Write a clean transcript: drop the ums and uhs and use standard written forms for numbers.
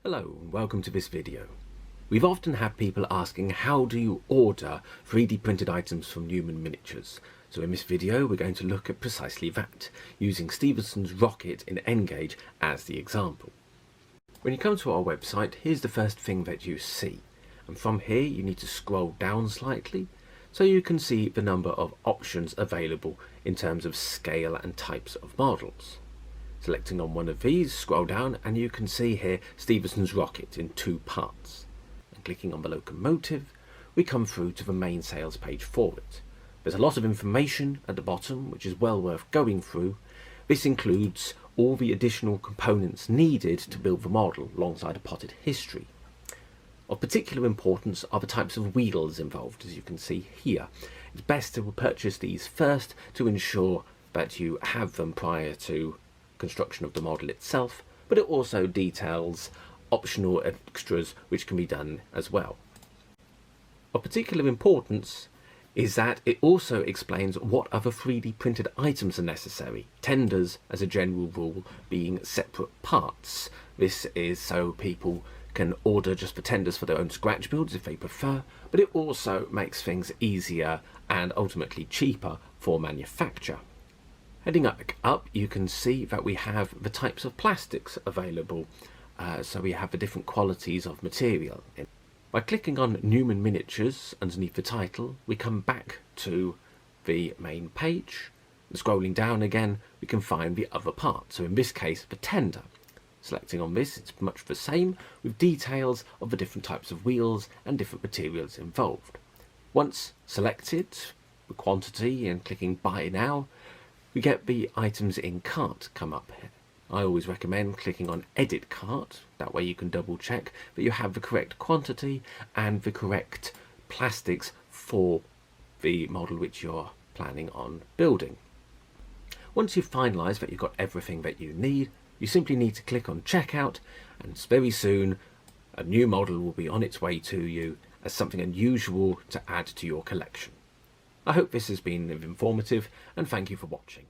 Hello and welcome to this video. We've often had people asking how do you order 3D printed items from Newman Miniatures. So in this video we're going to look at precisely that, using Stephenson's rocket in N-Gage as the example. When you come to our website, here's the first thing that you see. And from here you need to scroll down slightly so you can see the number of options available in terms of scale and types of models. Selecting on one of these, scroll down and you can see here Stephenson's rocket in two parts. And clicking on the locomotive, we come through to the main sales page for it. There's a lot of information at the bottom which is well worth going through. This includes all the additional components needed to build the model alongside a potted history. Of particular importance are the types of wheels involved, as you can see here. It's best to purchase these first to ensure that you have them prior to construction of the model itself, but it also details optional extras which can be done as well. Of particular importance is that it also explains what other 3D printed items are necessary, tenders as a general rule being separate parts. This is so people can order just the tenders for their own scratch builds if they prefer, but it also makes things easier and ultimately cheaper for manufacture. Heading up you can see that we have the types of plastics available, so we have the different qualities of material. By clicking on Newman Miniatures underneath the title, we come back to the main page, and scrolling down again we can find the other part, so in this case the tender. Selecting on this, it's much the same, with details of the different types of wheels and different materials involved. Once selected, the quantity, and clicking buy now, we get the items in cart come up here. I always recommend clicking on edit cart, that way you can double check that you have the correct quantity and the correct plastics for the model which you're planning on building. Once you've finalised that you've got everything that you need, you simply need to click on checkout, and very soon a new model will be on its way to you as something unusual to add to your collection. I hope this has been informative and thank you for watching.